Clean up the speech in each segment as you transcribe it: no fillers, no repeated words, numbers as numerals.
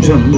জন্য।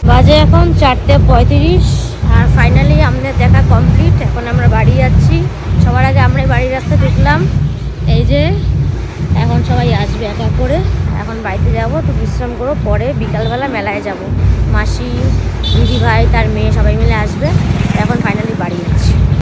বাজে এখন 4:35 আর ফাইনালি আমাদের দেখা কমপ্লিট। এখন আমরা বাড়ি যাচ্ছি। সবার আগে আমরা বাড়ির রাস্তা দেখলাম। এই যে এখন সবাই আসবে এক এক করে। এখন বাড়িতে যাব, তো বিশ্রাম করবো, পরে বিকালবেলা মেলায় যাব। মাসি, দিদি ভাই, তার মেয়ে সবাই মিলে আসবে। এখন ফাইনালি বাড়ি যাচ্ছি।